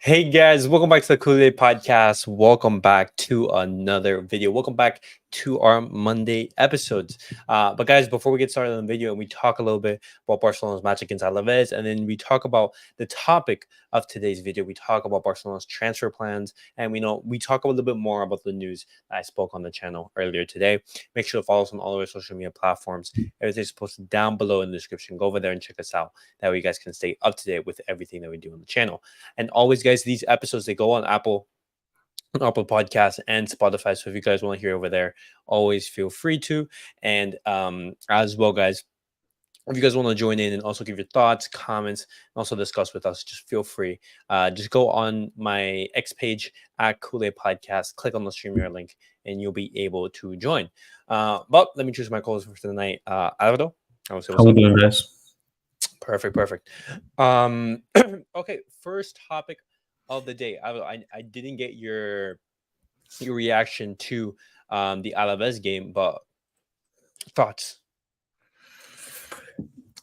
Hey guys, welcome back to the CulePodcast. Welcome back to another video. Welcome back to our Monday episodes. But guys, before we get started on the video and we talk a little bit about Barcelona's match against Alaves, and then we talk about the topic of today's video, we talk about Barcelona's transfer plans, and we talk a little bit more about the news that I spoke on the channel earlier today. Make sure to follow us on all of our social media platforms. Everything's posted down below in the description. Go over there and check us out. That way you guys can stay up to date with everything that we do on the channel. And always, guys, these episodes they go on Apple Podcasts and Spotify. So if you guys want to hear over there, always feel free to. And as well, guys, if you guys want to join in and also give your thoughts, comments, and also discuss with us, just feel free. Just go on my X page at CulePodcast, click on the StreamYard link, and you'll be able to join. But let me choose my calls for tonight. Alvaro, I will say How what's we up. doing, guys? Perfect. Okay, first topic of the day. I didn't get your reaction to the Alaves game, but thoughts.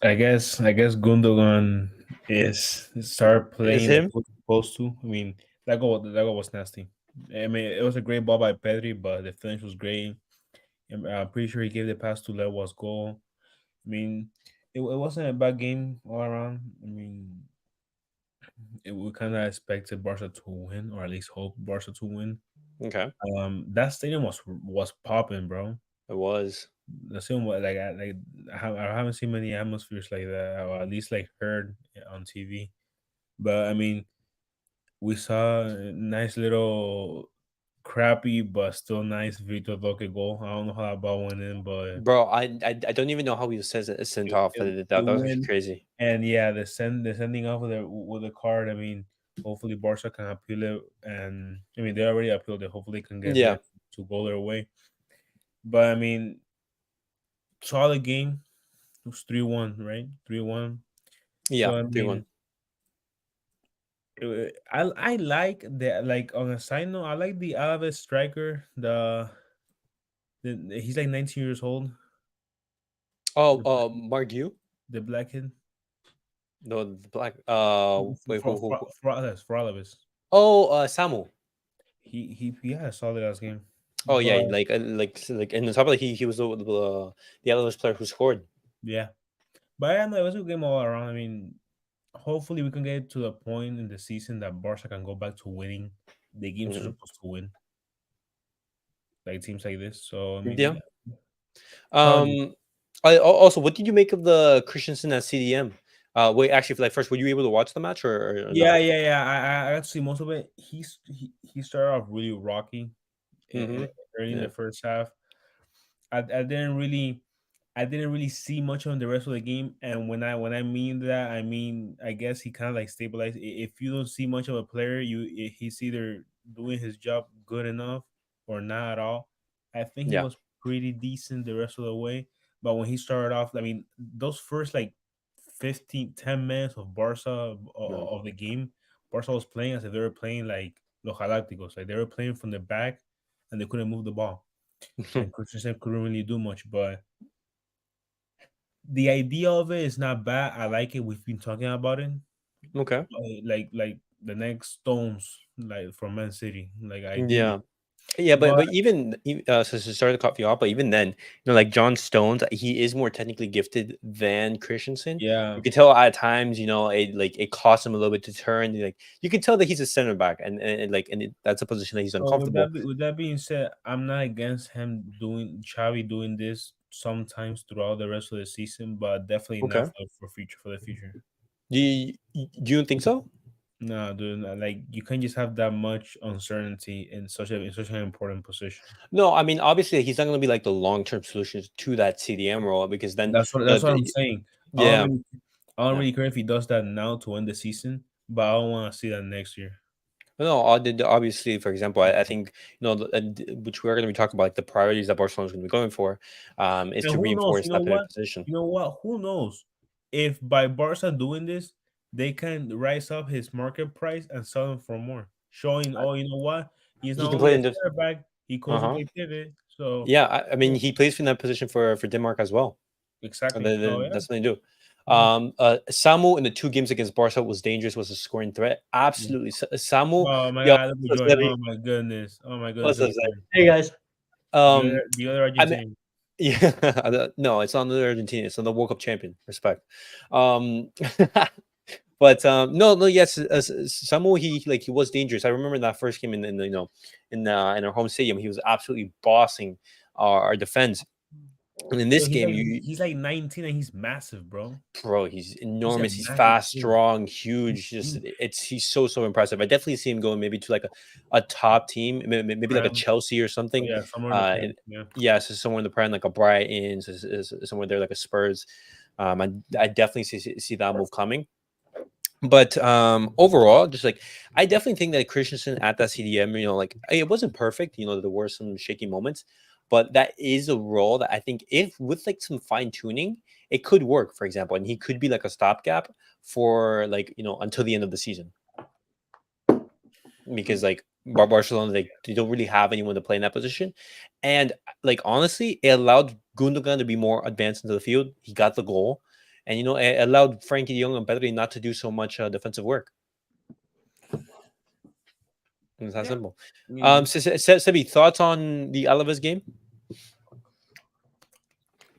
I guess Gundogan is start Is playing like him? he was supposed to. I mean, that goal was nasty. I mean, it was a great ball by Pedri, but the finish was great. I'm pretty sure he gave the pass to Lewa's goal. I mean, it wasn't a bad game all around. I mean, we kind of expected Barca to win, or at least hope Barca to win. Okay, That stadium was popping, bro. it was. The same way, I haven't seen many atmospheres like that, or at least like heard on TV. But I mean, we saw a nice little crappy but still nice Vitor Roque goal. I don't know how that ball went in, but Bro, I don't even know how he was sent it, off. it, That it was actually went. crazy. And yeah, the sending off with the card. I mean, hopefully Barca can appeal it, and I mean they already appealed it. Hopefully, can get Yeah, it to go their way. But I mean, solid game. It was 3-1, right? 3-1. yeah, So I 3-1. mean, I like that. Like on a side note, I like the Alaves striker. The he's like 19 years old. Oh, The Mark you? the black kid. No, the black. Wait, who? For Alaves. Oh, Samu. He had a solid ass game, Oh but yeah, like in the top, like he was the Alaves player who scored. yeah. But yeah, no, it was a good game all around. I mean, hopefully we can get to the point in the season that Barca can go back to winning the games they're Mhm. supposed to win, like teams like this. So I mean, Yeah. yeah, solid. Um, also, what did you make of the Christensen at CDM? Wait, actually, like first, were you able to watch the match or Yeah, no? yeah, yeah. I got to see most of it. He started off really rocky Mm-hmm. early in Yeah. the first half. I didn't really see much on the rest of the game. And when I mean that, I mean I guess he kind of like stabilized. If you don't see much of a player, he's either doing his job good enough or not at all. I think he Yeah. was pretty decent the rest of the way. But when he started off, I mean, those first like 10 minutes of Barca Mhm. of the game, Barca was playing as if they were playing like Los Galácticos, like they were playing from the back and they couldn't move the ball. And Christensen couldn't really do much, but the idea of it is not bad. I like it. We've been talking about it. Okay. Like the next Stones, like from Man City, like ideally. Yeah. Yeah, but But so sorry to cut you off, but even then, like John Stones, he is more technically gifted than Christensen. yeah, You can tell at times, it costs him a little bit to turn. Like you can tell that he's a center back, that's a position that he's so uncomfortable. with that being said, I'm not against him doing Xavi doing this sometimes throughout the rest of the season, but definitely not Okay. for the future. Do you think so? No, dude, like you can't just have that much uncertainty in such an important position. No, I mean obviously he's not going to be like the long term solutions to that CDM role because then That's what I'm saying. I don't yeah. really I don't Yeah. really care if he does that now to end the season, but I don't want to see that next year. No, obviously, for example, I think which we're going to be talking about, like the priorities that Barcelona is going to be going for, is And to who knows? reinforce You know that pivot what? position. You know what? Who knows? If by Barca doing this, they can rise up his market price and sell him for more, showing, oh, you know what? He's He not can only play a in this. center back, he can Uh also huh. play pivot. So Yeah, I mean yeah, he plays in that position for Denmark as well. exactly. So yeah, That's what they do. Mhm. Samu in the two games against Barca was dangerous, was a scoring threat. Yeah. Absolutely. Samu, Oh my yo, God, look who what's joined. up, Oh my goodness. Oh my goodness. what's Look up, who Zach? joined. Hey guys. Um, The other I mean, Argentinian. yeah, no, it's on the Argentina. It's on the World Cup champion. Respect. Um, but no, no, yes, Samu, he was dangerous. I remember in that first game in the, in our home stadium, he was absolutely bossing our defense. And in Yo, this game, you he's like 19 and he's massive, bro. bro, he's He's a enormous. He's massive fast, kid. strong, He's huge. Just huge. he's so impressive. I definitely see him going maybe to like a top team, maybe like a Prem. Chelsea or Oh something. yeah, somewhere in the And Prem. Yeah. yeah, so somewhere in the Prem, like a Brighton, somewhere there like a Spurs. I definitely see that move coming. But overall, just like I definitely think that Christensen at that CDM, like it wasn't perfect. There were some shaky moments, but that is a role that I think if with like some fine tuning, it could work. For example, and he could be like a stopgap for like until the end of the season, because like Barcelona, they don't really have anyone to play in that position, and like honestly, it allowed Gundogan to be more advanced into the field. He got the goal, and it allowed Frankie de Jong and Pedri not to do so much defensive work. It's that Yeah. simple. I mean, Sebi, thoughts on the Alaves game?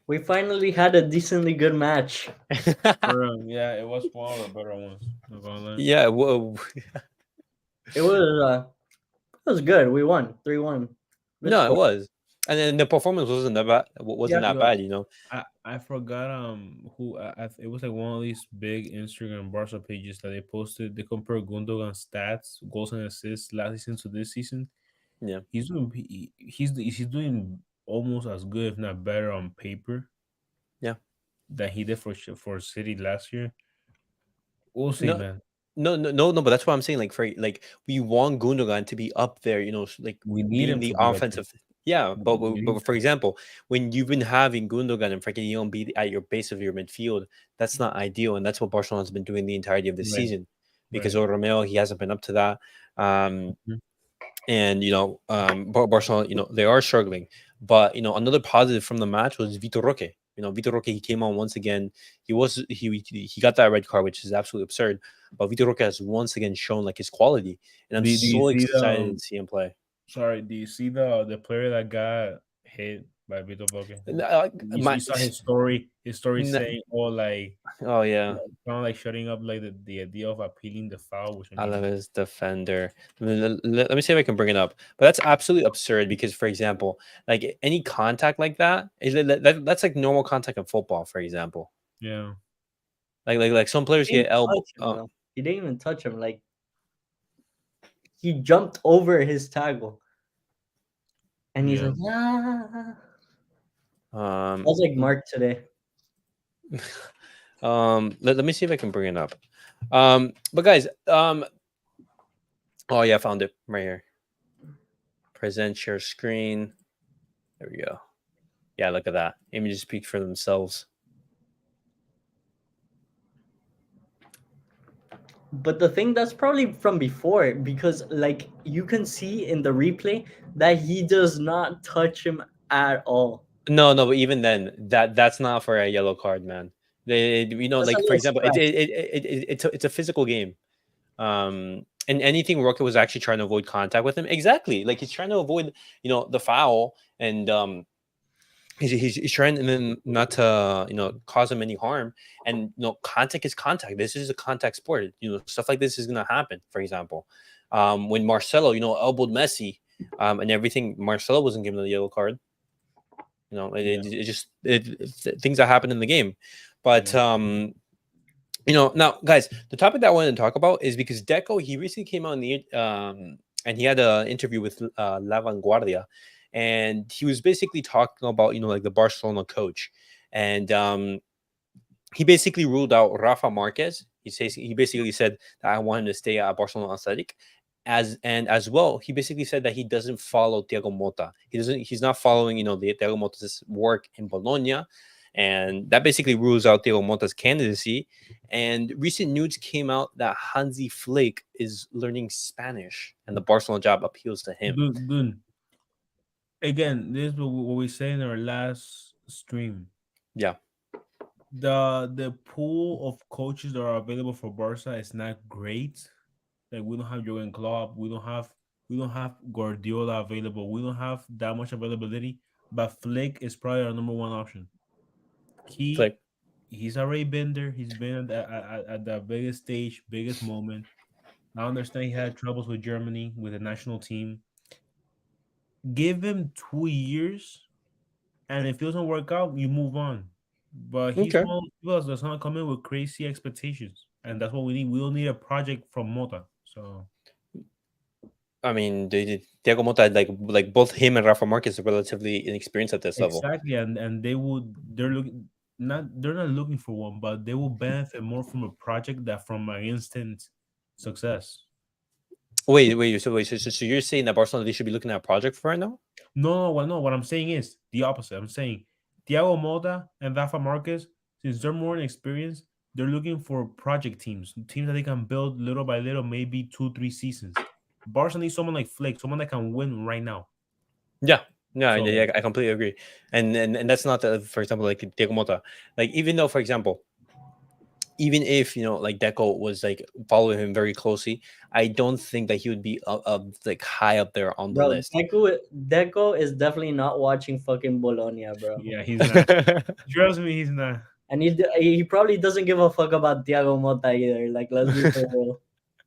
We finally had a decently good match. for real, yeah, it was one of the better ones. Not gonna lie. Yeah, well, It was good. We won 3-1. Good no, it score. was, and then the performance wasn't that bad. Wasn't Yeah. that Yo, bad. I forgot who it was like one of these big Instagram Barca pages that they posted. They compare Gundogan's stats, goals and assists last season to this season. Yeah, He's doing almost as good, if not better, on paper yeah. than he did for City last year. We'll see, No, man. no. But that's what I'm saying. Like for like we want Gundogan to be up there. Like We need being him the to be up there. offensive. Yeah, but We need for that. example, when you've been having Gundogan and Frankie de Jong be at your base of your midfield, that's not ideal, and that's what Barcelona's been doing the entirety of this Right, season. Because right. Romeo, he hasn't been up to that. Mhm. And Barcelona, they are struggling. But another positive from the match was Vitor Roque. Vitor Roque, he came on once again. He got that red card, which is absolutely absurd. But Vitor Roque has once again shown like his quality, and I'm Do you so see the excited to see him play. sorry? Do you see the player that got hit by Vito Boque? And, uh, You my, saw his story. His story n- saying, "Oh, like oh yeah, kind of like shutting up like the idea of appealing the foul," which I mean, Alaves defender. Let me see if I can bring it up. But that's absolutely absurd because, for example, like any contact like that that's like normal contact in football. For example, yeah, like some players He didn't get elbow. touch him though. He didn't even touch him. Like he jumped over his tackle, and he's yeah. like, ah. I Um, was like Mark today. let me see if I can bring it up. But guys, oh yeah, I found it right here. Present share screen. There we go. Yeah, look at that. Images speak for themselves. But the thing that's probably from before because like you can see in the replay that he does not touch him at all. No, no, but even then, that's not for a yellow card, man. That's a Like for little example, scratch. it's a physical game. And anything Rocket was actually trying to avoid contact with him. Exactly, like he's trying to avoid, the foul, and he's trying and then not to cause him any harm. And contact is contact. This is a contact sport. Stuff like this is gonna happen. For example, when Marcelo elbowed Messi, and everything, Marcelo wasn't given the yellow card. Yeah, It just things that happen in the game. But yeah. now guys, the topic that I wanted to talk about is because Deco, he recently came out in the and he had an interview with La Vanguardia, and he was basically talking about like the Barcelona coach, and he basically ruled out Rafa Marquez. He basically said that I want him to stay at Barcelona Athletic. As well, he basically said that he doesn't follow Thiago Mota. He's not following, the Thiago Mota's work in Bologna. And that basically rules out Thiago Mota's candidacy. And recent news came out that Hansi Flick is learning Spanish, and the Barcelona job appeals to him. Good. Again, this is what we said in our last stream. Yeah. The pool of coaches that are available for Barca is not great. Like we don't have Jurgen Klopp, we don't have Guardiola available. We don't have that much availability. But Flick is probably our number one option. He Flick. he's already been there. He's been at the biggest stage, biggest moment. I understand he had troubles with Germany with the national team. Give him 2 years, and if it doesn't work out, you move on. But he's Okay. one of those people that's not coming with crazy expectations, and that's what we need. We don't need a project from Mota. So I mean, Thiago Motta, like both him and Rafa Marquez are relatively inexperienced at this level. exactly, and they're not looking for one, but they will benefit more from a project than from an instant success. Wait. So you're saying that Barcelona they should be looking at a project for right now? No. What I'm saying is the opposite. I'm saying Thiago Motta and Rafa Marquez, since they're more inexperienced, they're looking for project teams that they can build little by little, maybe 2, 3 seasons. Barca needs someone like Flick, someone that can win right now. Yeah. Yeah, So I completely agree. And that's not for example, like Thiago Motta. Like even though, for example, even if like Deco was like following him very closely, I don't think that he would be like high up there on the Bro, list. Deco is definitely not watching fucking Bologna, bro. yeah, he's not. Trust me, he's not. And he probably doesn't give a fuck about Thiago Motta either. Like, let's be for real.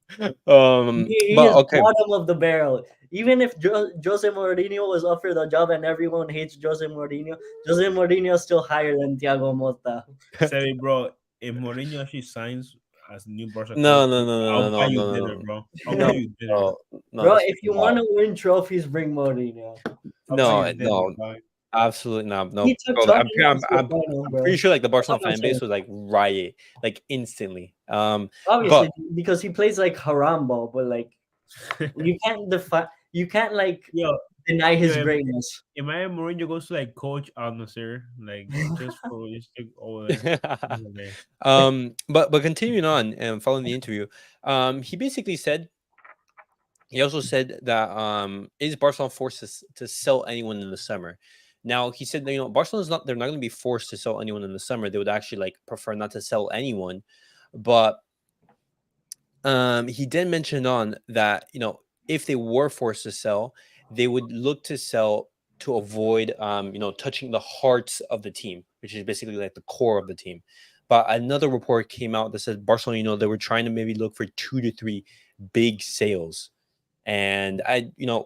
He but is okay. bottom of the barrel. Even if Jose Mourinho was offered the job and everyone hates Jose Mourinho is still higher than Thiago Motta. Say, bro, if Mourinho actually signs as new Barca coach, No, no, no, I'll no, buy no, you no, dinner, no, bro. I'll buy No, you dinner. no, no, bro, that's if you want wow. to win trophies, bring Mourinho. I'll buy No, you dinner, no, dog. absolutely not. He No, took bro. Tottenham to the final, I'm bro. pretty sure like the That's all Barcelona I'm fan saying. base was like riot, like instantly. Obviously, But because he plays like haram ball, but like you can't like Yo, deny yo, his greatness. imagine Mourinho goes to like coach Al Nassr, like just take over there. Over there. but continuing on and following the interview, he basically said he also said that is Barcelona forced to sell anyone in the summer? Now he said that Barcelona's not they're not going to be forced to sell anyone in the summer. They would actually like prefer not to sell anyone, but he did mention on that if they were forced to sell, they would look to sell to avoid touching the hearts of the team, which is basically like the core of the team. But another report came out that said Barcelona, they were trying to maybe look for 2 to 3 big sales. And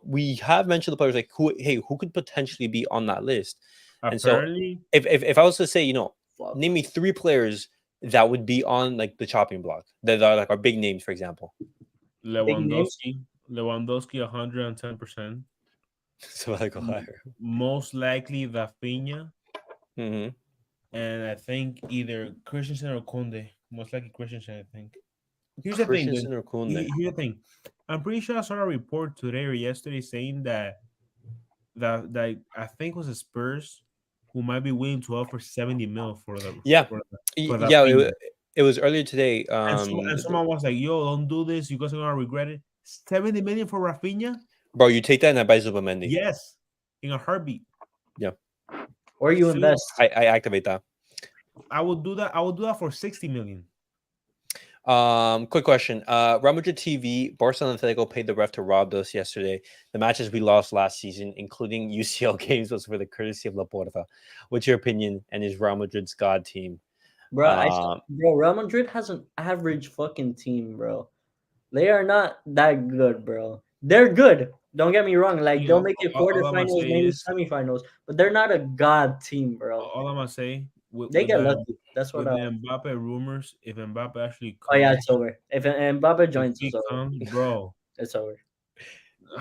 we have mentioned the players like who could potentially be on that list. And so Apparently, if I was to say, Fuck. name me 3 players that would be on like the chopping block that are like our big names, for example. Big names. Lewandowski, 110%. So I go M- higher. Most likely Rafinha, Hmm. and I think either Christensen or Conde. Most likely Christensen, I think. Here's the thing, dude. Christensen or Kunde. Here's the thing. I'm pretty sure I saw a report today or yesterday saying that I think it was the Spurs who might be willing to offer 70 mil for the Yeah, for that yeah. Rafinha. It was earlier today. And someone was like, "Yo, don't do this. You guys are gonna regret it." 70 million for Rafinha? Bro, you take that and I buy Zubamendi. Yes, in a heartbeat. Yeah, Or you Soon, invest. I activate that. I would do that. I would do that for 60 million. Quick question. Real Madrid TV, Barcelona and Atletico paid the ref to rob us yesterday. The matches we lost last season, including UCL games, was for the courtesy of Laporta. What's your opinion? And is Real Madrid's God team? Um, Real Madrid has an average fucking team, bro. They are not that good, bro. They're good. Don't get me wrong. Like they'll Yo, make it all I'm gonna quarterfinals, say maybe is, semifinals, but they're not a god team, bro. all I'm gonna say They get lucky. That's what. with the Mbappe rumors, if Mbappe actually Oh yeah, comes, it's over. If Mbappe if joins, it's he over. comes, bro, It's over.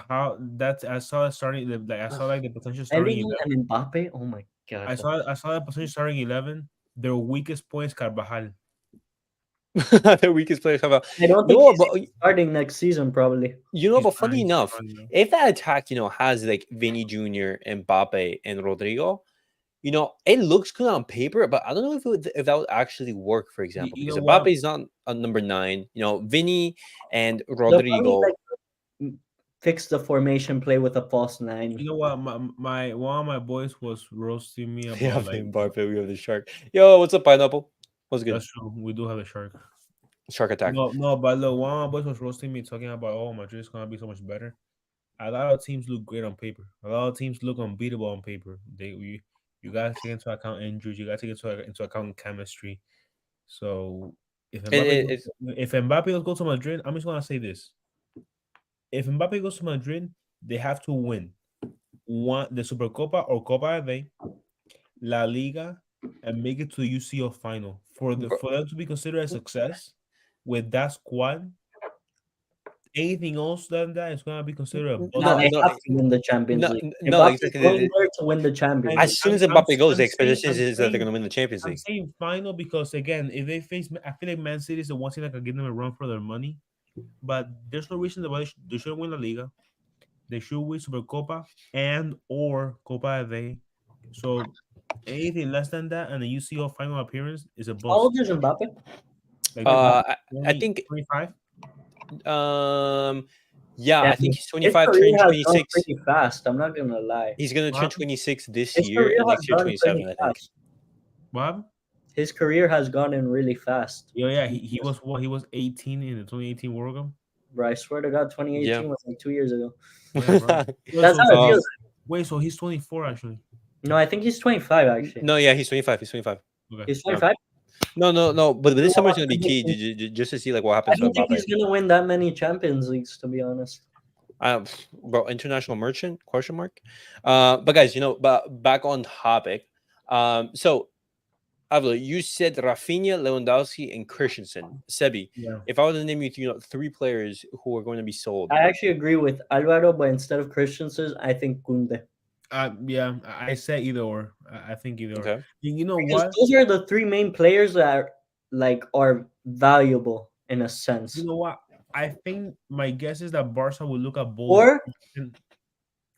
how that's I saw it starting like I saw like the potential starting Bellingham 11. and Mbappe. Oh my god. I saw the potential starting 11. Their weakest point is Carvajal. the weakest player come out. I don't think No, he's but starting next season. Probably. funny He's enough, fine, though. if that attack has like Vinny Jr., Mbappe, and Rodrigo, it looks good on paper, but I don't know if that would actually work. For example, You because know what? Mbappe is not on number 9. Vinny and They'll probably Rodrigo. like fix the formation, play with a false nine. You know what? My one of my boys was roasting me We about have like Mbappe, we have the shark. Yo, what's up, pineapple? What's good? that's true. We do have a shark. Shark attack. No, but look, one of my boys was roasting me talking about Madrid is gonna be so much better. A lot of teams look great on paper. A lot of teams look unbeatable on paper. You gotta take into account injuries. You gotta take into account chemistry. So if It, Mbappe it, goes, it's if Mbappe goes to Madrid, I'm just gonna say this: if Mbappe goes to Madrid, they have to win one the Supercopa or Copa del Rey, La Liga, and make it to the UCL final bro, for them to be considered a success with that squad. Anything else than that is gonna be considered a Now bust. no, they no, have to win the Champions League. no, Mbappe is going exactly. there to win the Champions And League. As soon as Mbappe goes, the expectation I'm is that they're going to win the Champions League. saying final because again, if they face, I feel like Man City is the one team that can give them a run for their money. But there's no reason why they shouldn't win La Liga. They should win Supercopa and or Copa del Rey. So anything less than that and the UCL final appearance is a How old bust. is Mbappe? Like they're I think 25. yeah, Yeah, I think he's his 25, career turning has gone 26. pretty fast. I'm not gonna lie. He's going to What turn happened? 26 this His year, career and has next year gone pretty 27, I think. fast. What happened? His career has gone in really fast. Yeah, he was what? He was 18 in the 2018 World Cup. Bro, I swear to God, Yeah. 2018 was like 2 years ago. Yeah, bro. Wait, That's so, how it feels. wait, so he's 24 actually. No, I think he's 25 actually. No, yeah, he's 25. He's 25. Okay. He's Yeah. 25. No. But this summer is going to be I key just to see like what happens to don't think Mbappe. he's gonna win that many Champions Leagues, to be honest. Bro, international merchant? Question mark. But guys, but back on topic. So Avila, you said Rafinha, Lewandowski, and Christensen. Sebi, Yeah. if I were to name you, 3 players who are going to be sold. I actually agree with Alvaro, but instead of Christensen, I think Kunde. Yeah, I said either or. I think either or. Okay. You know Because what? those are the 3 main players that are valuable in a sense. You know what? I think my guess is that Barca will look at both.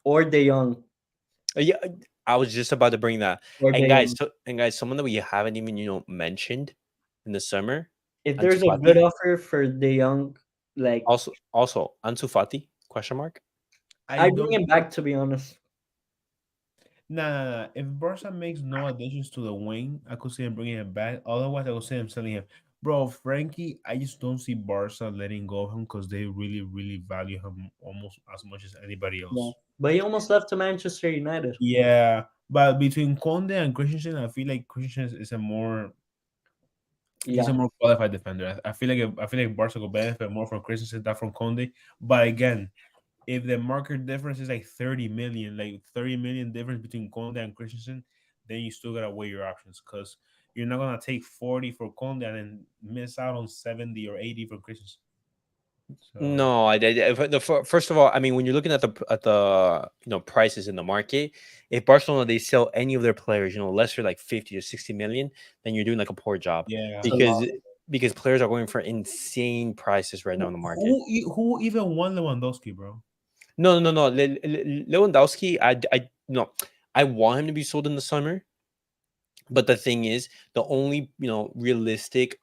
Or De Jong. Yeah, I was just about to bring that. Or And De guys, Jong. someone that we haven't even mentioned in the summer. If Ansu there's a Fati. good offer for De Jong, like Also Ansu Fati? Question mark. I bring him back, to be honest. Nah. If Barca makes no additions to the wing, I could see him bringing him back. Otherwise, I could see him selling him. Bro, Frankie, I just don't see Barca letting go of him because they really, really value him almost as much as anybody else. Yeah. But he almost left to Manchester United. Yeah, but between Conde and Christensen, I feel like Christensen is he's a more qualified defender. I feel like Barca will benefit more from Christensen than from Conde. But again, if the market difference is like 30 million, like 30 million difference between Conde and Christensen, then you still gotta weigh your options because you're not gonna take 40 for Conde and then miss out on 70 or 80 for Christensen. So, No, first of all, I mean, when you're looking at the prices in the market, if Barcelona they sell any of their players, less for like 50 or 60 million, then you're doing like a poor job. yeah, because players are going for insane prices right now in the market. Who even won Lewandowski, bro? No. Lewandowski, I want him to be sold in the summer, but the thing is, the only realistic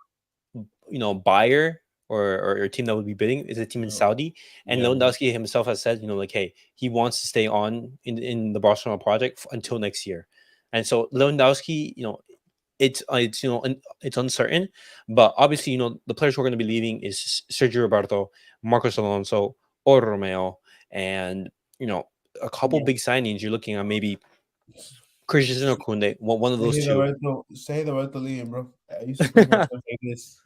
buyer or team that would be bidding is a team in Saudi, and Lewandowski himself has said, hey, he wants to stay on in the Barcelona project until next year, and so Lewandowski, it's uncertain, but obviously, the players who are going to be leaving is Sergio Roberto, Marcos Alonso, or Romeo, and a couple big signings. You're looking at maybe Christensen or Koundé, one of those two. Say the Roberto Liam, bro. I used to play for times like this.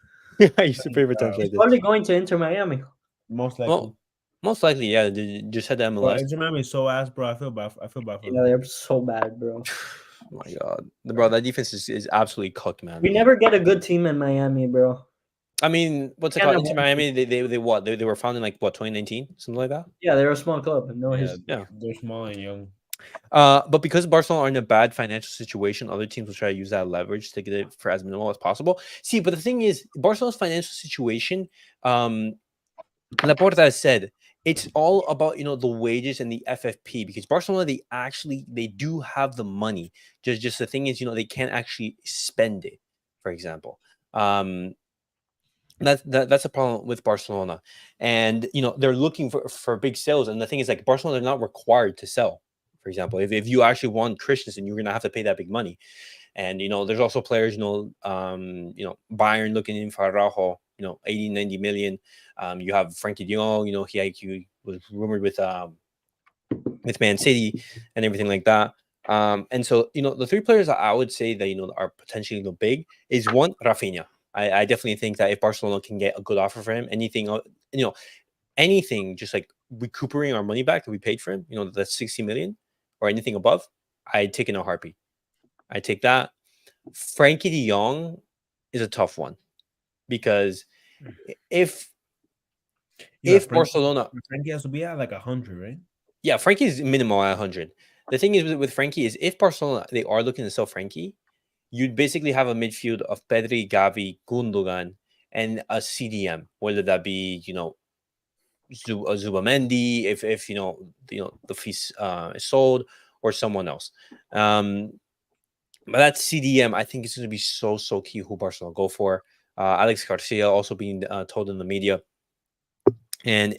I used to play for times like He's this. probably going to Inter Miami. Most likely. Well, most likely, yeah. Just had the MLS. Inter Miami is so ass, bro. I feel bad for them. Yeah, they're so bad, bro. Oh my god, bro, that defense is absolutely cooked, man. We never get a good team in Miami, bro. I mean, what's it called? Inter Miami, they what? They were founded in like what, 2019, something like that. Yeah, they're a small club. They're small and young. But because Barcelona are in a bad financial situation, other teams will try to use that leverage to get it for as minimal as possible. See, but the thing is, Barcelona's financial situation, Laporta has said, it's all about the wages and the FFP, because Barcelona they do have the money. Just the thing is, they can't actually spend it. For example, That's a problem with Barcelona, and they're looking for big sales. And the thing is, like, Barcelona are not required to sell. For example, if you actually want Christensen, you're gonna have to pay that big money. And there's also players, Bayern looking in for Araujo, 80, 90 million. You have Frankie de Jong, he was rumored with Man City and everything like that. And so, the three players that I would say that, are potentially, big is one, Rafinha. I definitely think that if Barcelona can get a good offer for him, anything just like recuperating our money back that we paid for him, that's 60 million or anything above, I'd take in a heartbeat. I take that. Frankie de Jong is a tough one because if Yeah, Barcelona, Frankie has to be at like 100, right? yeah, Frankie's minimal at 100. The thing is with Frankie is if Barcelona they are looking to sell Frankie, you'd basically have a midfield of Pedri, Gavi, Gundogan, and a CDM, whether that be Zubamendi, if the fee is sold, or someone else. But that CDM, I think it's going to be so key who Barcelona go for. Alex Garcia also being told in the media, and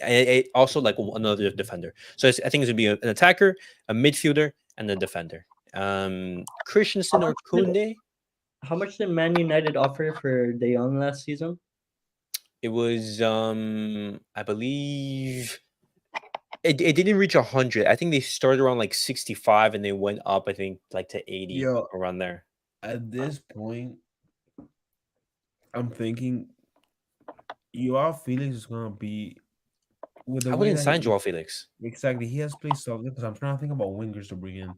also like another defender. So I think it's going to be an attacker, a midfielder, and a defender. How Christensen or much did Kunde? how much did Man United offer for De Jong last season? It was, I believe, it didn't reach 100. I think they started around like 65 and they went up, I think, like to 80 Yo, around there. at this point, I'm thinking Joao Felix is gonna be with the I way wouldn't that sign Joao Felix. exactly he has played solid because I'm trying to think about wingers to bring in.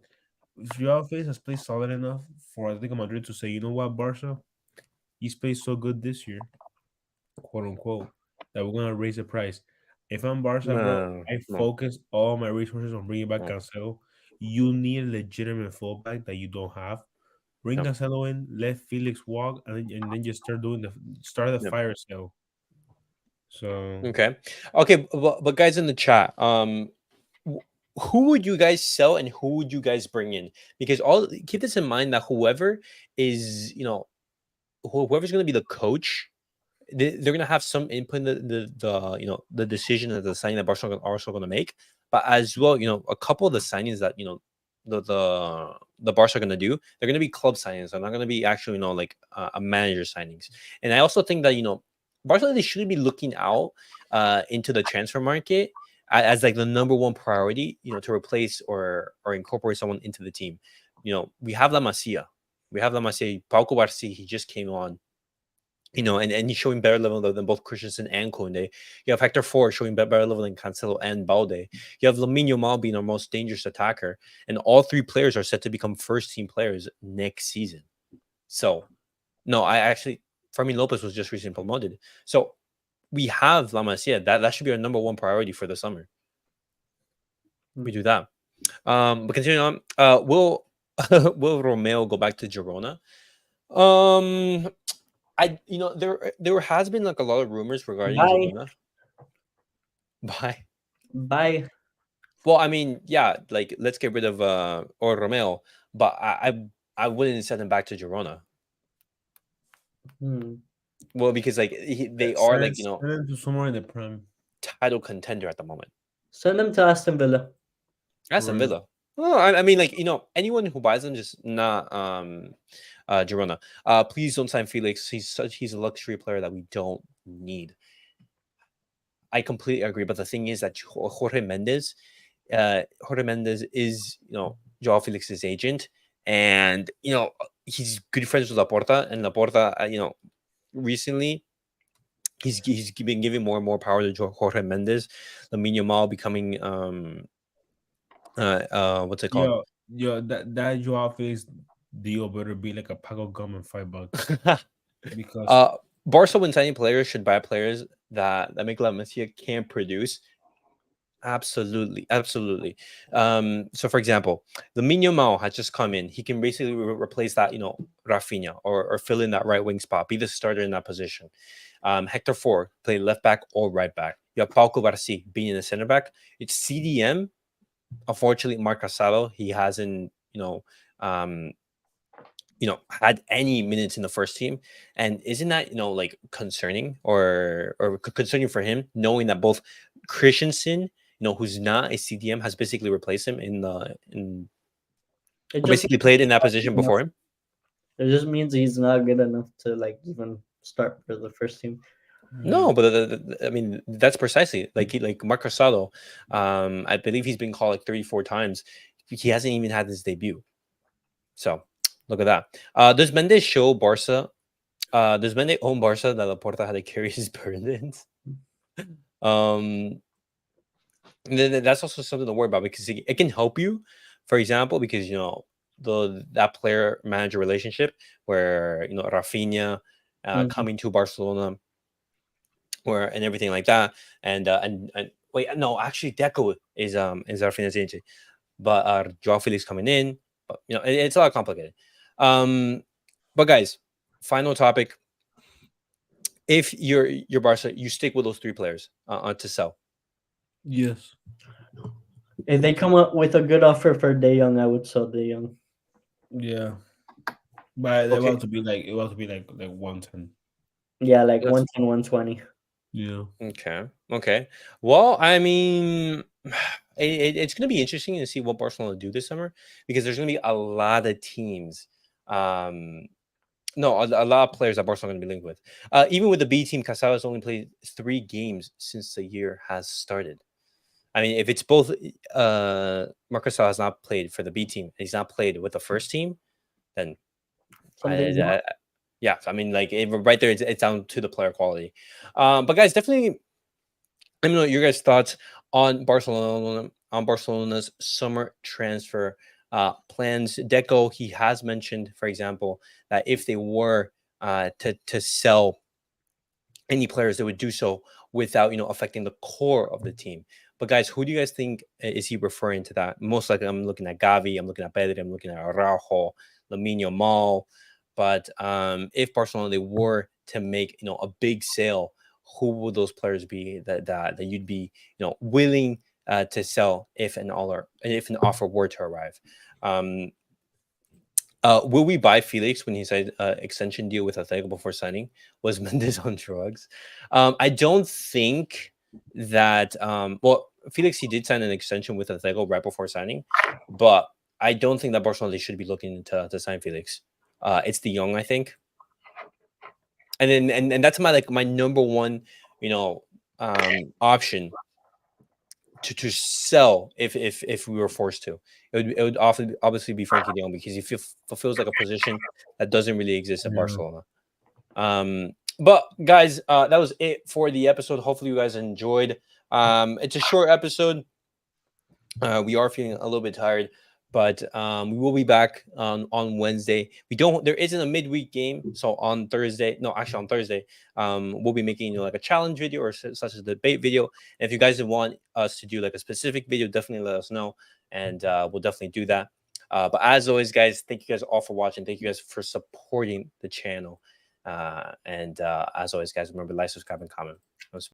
If Joao Felix has played solid enough for Atletico Madrid to say, you know what, Barca, he's played so good this year, quote unquote, that we're gonna raise the price. If I'm Barca, bro, No, I no, focus all my resources on bringing back no, Cancelo. You need a legitimate fullback that you don't have. Bring no, Cancelo in, let Felix walk, and then just start the no. fire sale. So Okay, but guys in the chat, wh- who would you guys sell and who would you guys bring in? Because keep this in mind that whoever is, whoever's going to be the coach, they're going to have some input in the decision of the signing that Barcelona are also going to make, but as well, a couple of the signings that the Barca are going to do, they're going to be club signings. They're not going to be actually like a manager signings. And I also think that Barcelona, they should be looking out into the transfer market as like the number one priority, to replace or incorporate someone into the team. We have La Masia, Pau Cubarsí, he just came on, and he's showing better level than both Christensen and Konde. You have Hector Ford showing better level than Cancelo and Balde. You have Lamine Yamal being our most dangerous attacker, and all three players are set to become first team players next season. So, no, I actually, Fermin Lopez was just recently promoted. So we have La Masia. That should be our number one priority for the summer. We do that. But continuing on, will Romeo go back to Girona? There has been like a lot of rumors regarding Bye. Girona. Bye. Bye. Well, I mean, yeah, like let's get rid of or Romeo, but I wouldn't send him back to Girona. Hmm. Well, because like they are like send him to somewhere in the prem. title contender at the moment. Send them to Aston Villa. Aston Right. Villa. Oh, I mean, like anyone who buys them, just not Girona. Please don't sign Felix. He's a luxury player that we don't need. I completely agree, but the thing is that Jorge Mendes is Joao Felix's agent, and he's good friends with Laporta, and Laporta, recently he's been giving more and more power to Jorge Mendes. Lamine Yamal becoming what's it called? Yo, that Joao Felix deal better be like a pack of gum and $5 because uh, Barca, when signing players, should buy players that make La Masia can produce. Absolutely, absolutely. So for example, the Minyo Mao has just come in. He can basically replace that, Rafinha, or fill in that right wing spot, be the starter in that position. Hector Ford play left back or right back. You have Pau Cubarsí being in the center back. It's CDM. Unfortunately, Marc Casado, he hasn't, um, had any minutes in the first team. And isn't that, like concerning or concerning for him, knowing that both Christensen, who's not a CDM, has basically replaced him It or just basically played in that position enough. before him. It just means he's not good enough to like even start for the first team. No, but I mean that's precisely like Marc Casado. I believe he's been called like 34 times. He hasn't even had his debut. So look at that. Does Mendes show Barca? Does Mendes own Barca that Laporta had to carry his burdens? Um, and then that's also something to worry about because it can help you, for example, because that player manager relationship where Rafinha Mhm. coming to Barcelona and everything like that, and wait, no, actually Deco is Rafinha's agent, but Joao Felix coming in, but it's a lot complicated. But guys, final topic. If you're Barca, you stick with those three players to sell. Yes. If they come up with a good offer for De Jong, I would sell De Jong. Yeah. But Okay, it was to be like 110. Yeah, like that's 110, 120. Yeah. okay. Well, I mean, it's going to be interesting to see what Barcelona do this summer because there's going to be a lot of teams. No, a lot of players that Barcelona going to be linked with. Even with the B team, Casado has only played 3 games since the year has started. I mean, if it's both, Marcus has not played for the B team, he's not played with the first team, then Something's wrong. yeah, I mean, like right there, it's down to the player quality. But guys, definitely, let me know your guys' thoughts on Barcelona's summer transfer plans. Deco, he has mentioned, for example, that if they were to sell any players, they would do so without affecting the core of the team. But guys, who do you guys think is he referring to that? Most likely, I'm looking at Gavi, I'm looking at Pedri, I'm looking at Araujo, Lamine Yamal. But if Barcelona they were to make a big sale, who would those players be that you'd be willing to sell if an offer were to arrive? Will we buy Felix when he signed extension deal with Atletico before signing? Was Mendes on drugs? I don't think that. Well, Felix he did sign an extension with Atletico right before signing, but I don't think that Barcelona they should be looking to sign Felix. It's De Jong, I think, and then and that's my number one, option to sell if we were forced to. It would often obviously be Frankie De Jong because he fulfills like a position that doesn't really exist at Yeah. Barcelona. But guys, that was it for the episode. Hopefully you guys enjoyed. It's a short episode. We are feeling a little bit tired, but we will be back on Wednesday. There isn't a midweek game, so on Thursday, no, actually on Thursday, we'll be making like a challenge video or such as a debate video. And if you guys want us to do like a specific video, definitely let us know, and we'll definitely do that. But as always, guys, thank you guys all for watching. Thank you guys for supporting the channel. And as always, guys, remember like, subscribe, and comment.